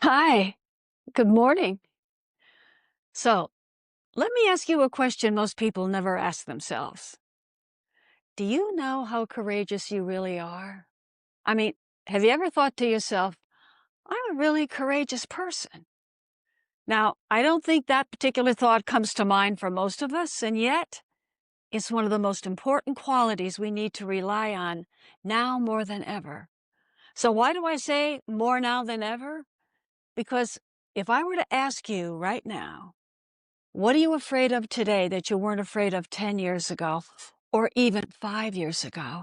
Hi, good morning. So, let me ask you a question most people never ask themselves. Do you know how courageous you really are? I mean, have you ever thought to yourself, I'm a really courageous person? Now, I don't think that particular thought comes to mind for most of us, and yet it's one of the most important qualities we need to rely on now more than ever. So, why do I say more now than ever? Because if I were to ask you right now, what are you afraid of today that you weren't afraid of 10 years ago or even 5 years ago?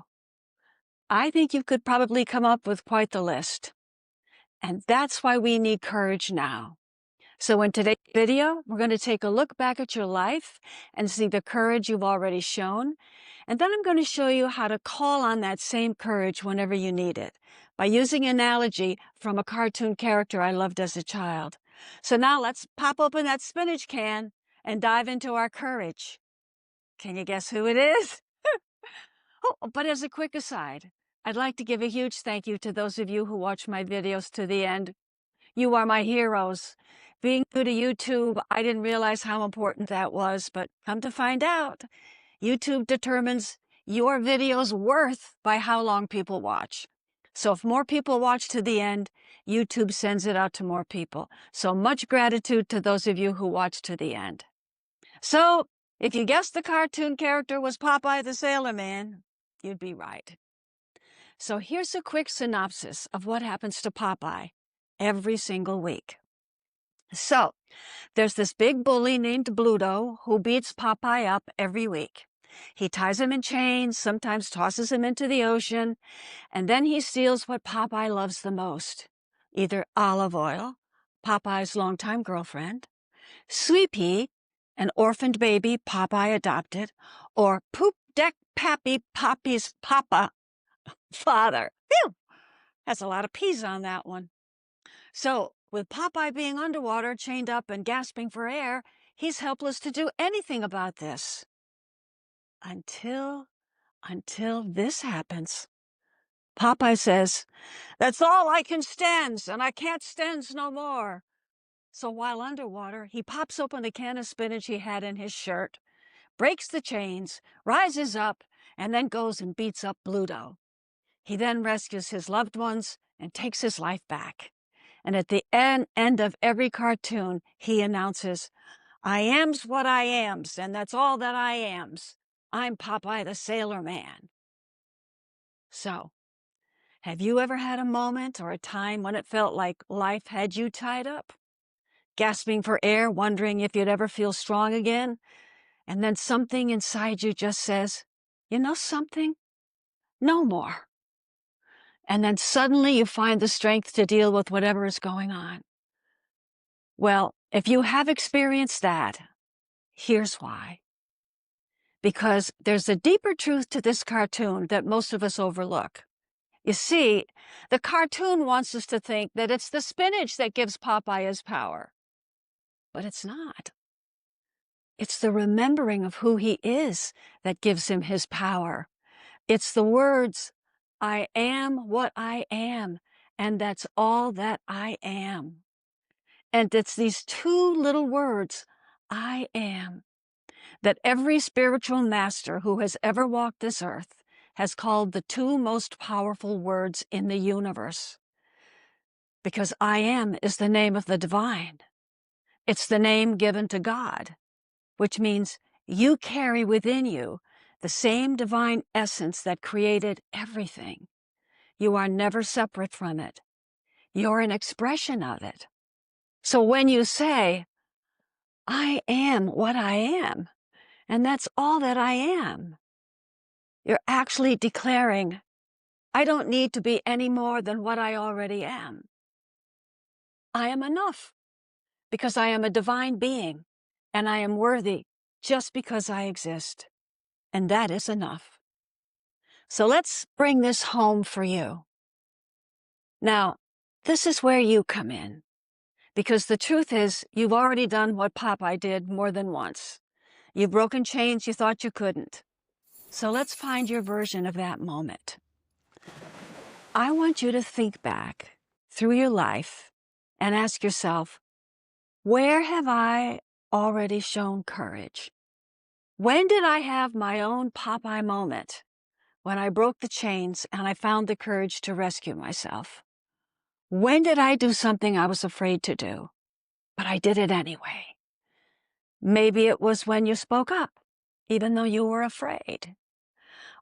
I think you could probably come up with quite the list. And that's why we need courage now. So in today's video, we're going to take a look back at your life and see the courage you've already shown. And then I'm going to show you how to call on that same courage whenever you need it by using an analogy from a cartoon character I loved as a child. So now let's pop open that spinach can and dive into our courage. Can you guess who it is? Oh, but as a quick aside, I'd like to give a huge thank you to those of you who watch my videos to the end. You are my heroes. Being new to YouTube, I didn't realize how important that was, but come to find out, YouTube determines your video's worth by how long people watch. So if more people watch to the end, YouTube sends it out to more people. So much gratitude to those of you who watch to the end. So if you guessed the cartoon character was Popeye the Sailor Man, you'd be right. So here's a quick synopsis of what happens to Popeye every single week. So, there's this big bully named Bluto who beats Popeye up every week. He ties him in chains, sometimes tosses him into the ocean, and then he steals what Popeye loves the most. Either olive oil, Popeye's longtime girlfriend, Sweet Pea, an orphaned baby Popeye adopted, or Poop Deck Pappy Poppy's papa, father. Phew! That's a lot of peas on that one. So, with Popeye being underwater, chained up and gasping for air, he's helpless to do anything about this. Until this happens. Popeye says, "That's all I can stands, and I can't stands no more." So while underwater, he pops open the can of spinach he had in his shirt, breaks the chains, rises up, and then goes and beats up Bluto. He then rescues his loved ones and takes his life back. And at the end of every cartoon, he announces, "I am's what I am's, and that's all that I am's. I'm Popeye the Sailor Man." So, have you ever had a moment or a time when it felt like life had you tied up? Gasping for air, wondering if you'd ever feel strong again? And then something inside you just says, you know something? No more. And then suddenly you find the strength to deal with whatever is going on. Well, if you have experienced that, here's why. Because there's a deeper truth to this cartoon that most of us overlook. You see, the cartoon wants us to think that it's the spinach that gives Popeye his power. But it's not. It's the remembering of who he is that gives him his power. It's the words, "I am what I am, and that's all that I am." And it's these two little words, "I am," that every spiritual master who has ever walked this earth has called the two most powerful words in the universe. Because I am is the name of the divine. It's the name given to God, which means you carry within you the same divine essence that created everything. You are never separate from it. You're an expression of it. So when you say, "I am what I am, and that's all that I am," you're actually declaring, I don't need to be any more than what I already am. I am enough because I am a divine being, and I am worthy just because I exist. And that is enough. So let's bring this home for you. Now, this is where you come in. Because the truth is, you've already done what Popeye did more than once. You've broken chains you thought you couldn't. So let's find your version of that moment. I want you to think back through your life and ask yourself, where have I already shown courage? When did I have my own Popeye moment? When I broke the chains and I found the courage to rescue myself? When did I do something I was afraid to do, but I did it anyway? Maybe it was when you spoke up, even though you were afraid.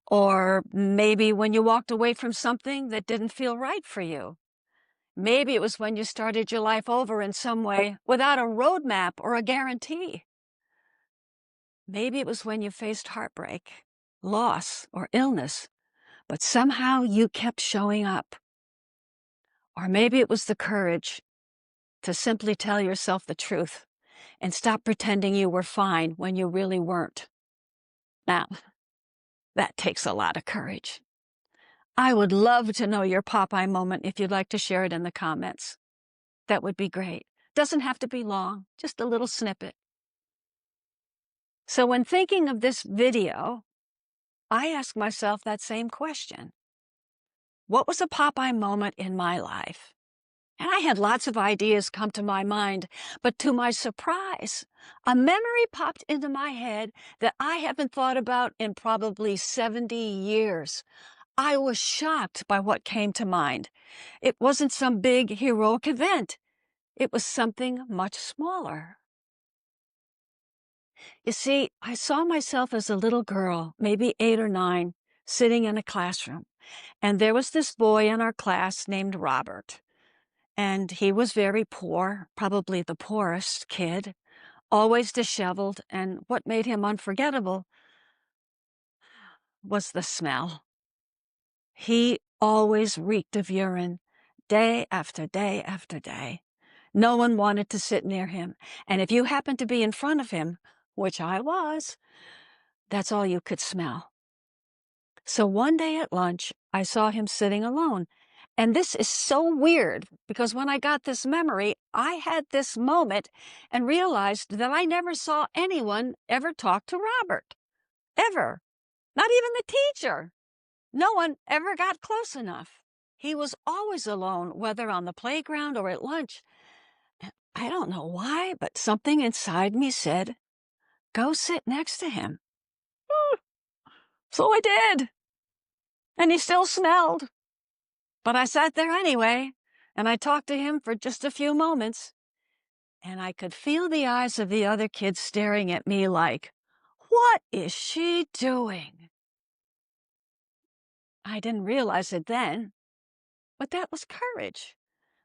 Or maybe when you walked away from something that didn't feel right for you. Maybe it was when you started your life over in some way without a roadmap or a guarantee. Maybe it was when you faced heartbreak, loss, or illness, but somehow you kept showing up. Or maybe it was the courage to simply tell yourself the truth and stop pretending you were fine when you really weren't. Now, that takes a lot of courage. I would love to know your Popeye moment if you'd like to share it in the comments. That would be great. Doesn't have to be long, just a little snippet. So when thinking of this video, I ask myself that same question. What was a Popeye moment in my life? And I had lots of ideas come to my mind, but to my surprise, a memory popped into my head that I haven't thought about in probably 70 years. I was shocked by what came to mind. It wasn't some big heroic event. It was something much smaller. You see, I saw myself as a little girl, maybe 8 or 9, sitting in a classroom. And there was this boy in our class named Robert. And he was very poor, probably the poorest kid, always disheveled. And what made him unforgettable was the smell. He always reeked of urine, day after day after day. No one wanted to sit near him. And if you happened to be in front of him, which I was, that's all you could smell. So one day at lunch, I saw him sitting alone. And this is so weird because when I got this memory, I had this moment and realized that I never saw anyone ever talk to Robert. Ever. Not even the teacher. No one ever got close enough. He was always alone, whether on the playground or at lunch. I don't know why, but something inside me said, go sit next to him. So I did. And he still smelled. But I sat there anyway, and I talked to him for just a few moments. And I could feel the eyes of the other kids staring at me like, what is she doing? I didn't realize it then, but that was courage.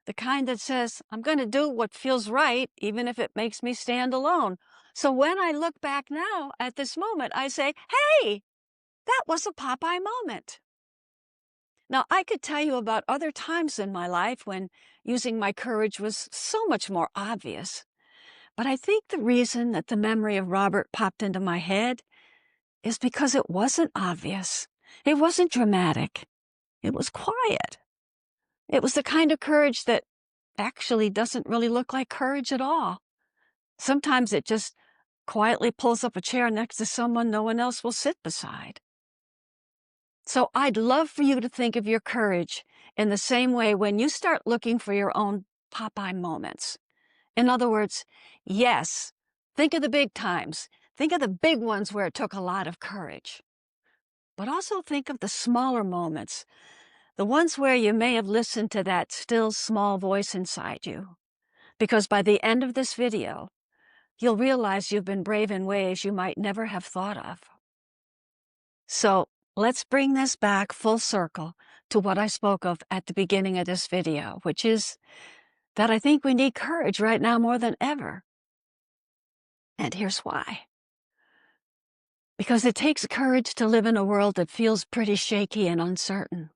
The kind that says, I'm going to do what feels right, even if it makes me stand alone. So when I look back now at this moment, I say, hey, that was a Popeye moment. Now, I could tell you about other times in my life when using my courage was so much more obvious. But I think the reason that the memory of Robert popped into my head is because it wasn't obvious. It wasn't dramatic. It was quiet. It was the kind of courage that actually doesn't really look like courage at all. Sometimes it just quietly pulls up a chair next to someone no one else will sit beside. So I'd love for you to think of your courage in the same way when you start looking for your own Popeye moments. In other words, yes, think of the big times. Think of the big ones where it took a lot of courage. But also think of the smaller moments, the ones where you may have listened to that still small voice inside you. Because by the end of this video, you'll realize you've been brave in ways you might never have thought of. So let's bring this back full circle to what I spoke of at the beginning of this video, which is that I think we need courage right now more than ever. And here's why. Because it takes courage to live in a world that feels pretty shaky and uncertain.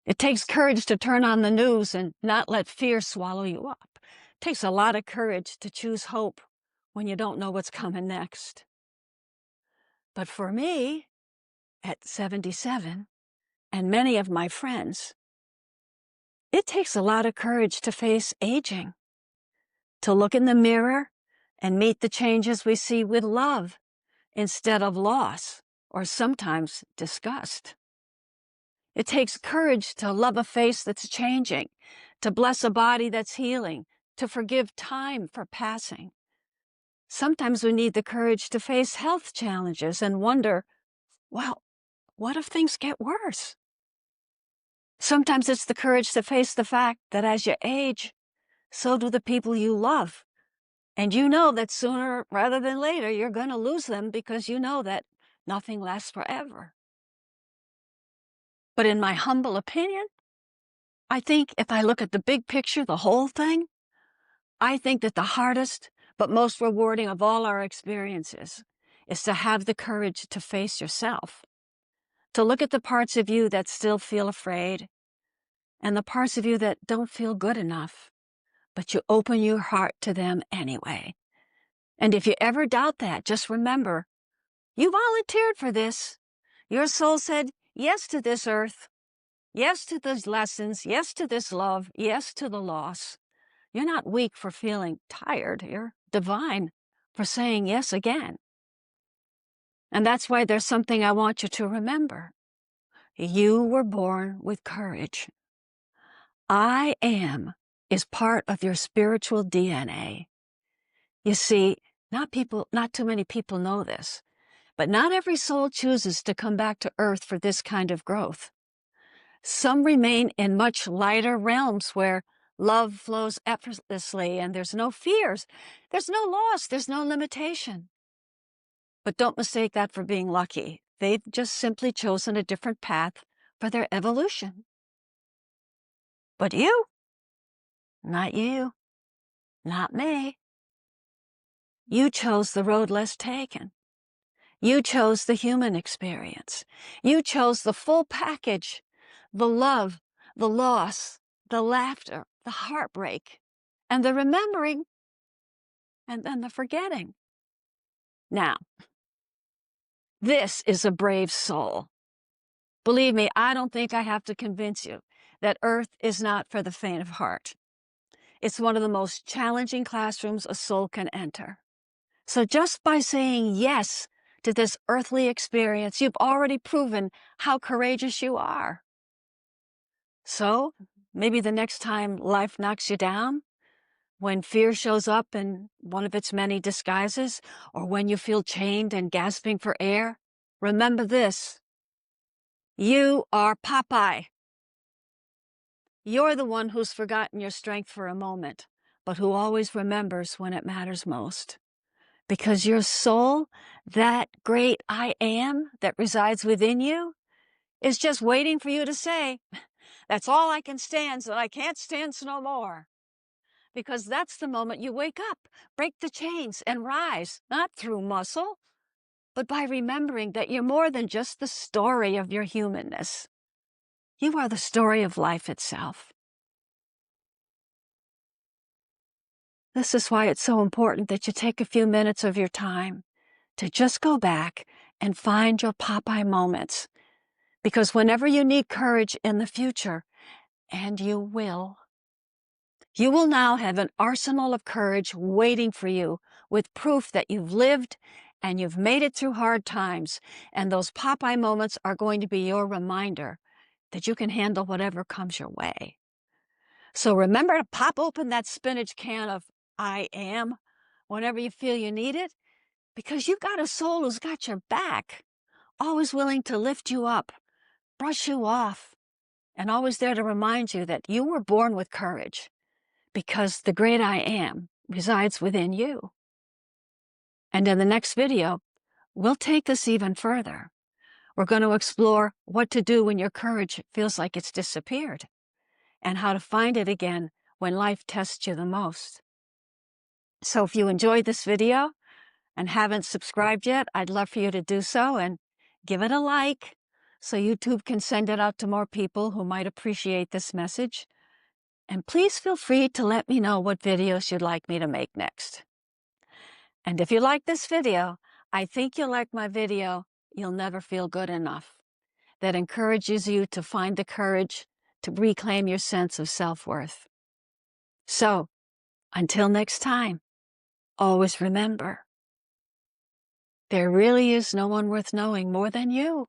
It takes courage to turn on the news and not let fear swallow you up. It takes a lot of courage to choose hope when you don't know what's coming next. But for me, at 77, and many of my friends, it takes a lot of courage to face aging, to look in the mirror and meet the changes we see with love instead of loss or sometimes disgust. It takes courage to love a face that's changing, to bless a body that's healing, to forgive time for passing. Sometimes we need the courage to face health challenges and wonder, well, what if things get worse? Sometimes it's the courage to face the fact that as you age, so do the people you love. And you know that sooner rather than later, you're going to lose them because you know that nothing lasts forever. But in my humble opinion, I think if I look at the big picture, the whole thing, I think that the hardest but most rewarding of all our experiences is to have the courage to face yourself, to look at the parts of you that still feel afraid and the parts of you that don't feel good enough, but you open your heart to them anyway. And if you ever doubt that, just remember, you volunteered for this. Your soul said yes to this earth, yes to these lessons, yes to this love, yes to the loss. You're not weak for feeling tired. You're divine for saying yes again. And that's why there's something I want you to remember. You were born with courage. I am is part of your spiritual DNA. You see, not too many people know this, but not every soul chooses to come back to Earth for this kind of growth. Some remain in much lighter realms where love flows effortlessly and there's no fears, there's no loss, there's no limitation. But don't mistake that for being lucky. They've just simply chosen a different path for their evolution. But you, not you, not me. You chose the road less taken. You chose the human experience. You chose the full package, the love, the loss, the laughter, the heartbreak, and the remembering, and then the forgetting. Now, this is a brave soul. Believe me, I don't think I have to convince you that Earth is not for the faint of heart. It's one of the most challenging classrooms a soul can enter. So just by saying yes to this earthly experience, you've already proven how courageous you are. So maybe the next time life knocks you down, when fear shows up in one of its many disguises, or when you feel chained and gasping for air, remember this. You are Popeye. You're the one who's forgotten your strength for a moment, but who always remembers when it matters most. Because your soul, that great I am that resides within you, is just waiting for you to say, that's all I can stand, so I can't stand no more. Because that's the moment you wake up, break the chains, and rise, not through muscle, but by remembering that you're more than just the story of your humanness. You are the story of life itself. This is why it's so important that you take a few minutes of your time to just go back and find your Popeye moments. Because whenever you need courage in the future, and you will now have an arsenal of courage waiting for you with proof that you've lived and you've made it through hard times. And those Popeye moments are going to be your reminder that you can handle whatever comes your way. So remember to pop open that spinach can of I am whenever you feel you need it, because you've got a soul who's got your back, always willing to lift you up, brush you off, and always there to remind you that you were born with courage, because the great I am resides within you. And in the next video, we'll take this even further. We're going to explore what to do when your courage feels like it's disappeared, and how to find it again when life tests you the most. So if you enjoyed this video and haven't subscribed yet, I'd love for you to do so and give it a like so YouTube can send it out to more people who might appreciate this message. And please feel free to let me know what videos you'd like me to make next. And if you like this video, I think you'll like my video, You'll Never Feel Good Enough, that encourages you to find the courage to reclaim your sense of self-worth. So, until next time, always remember, there really is no one worth knowing more than you.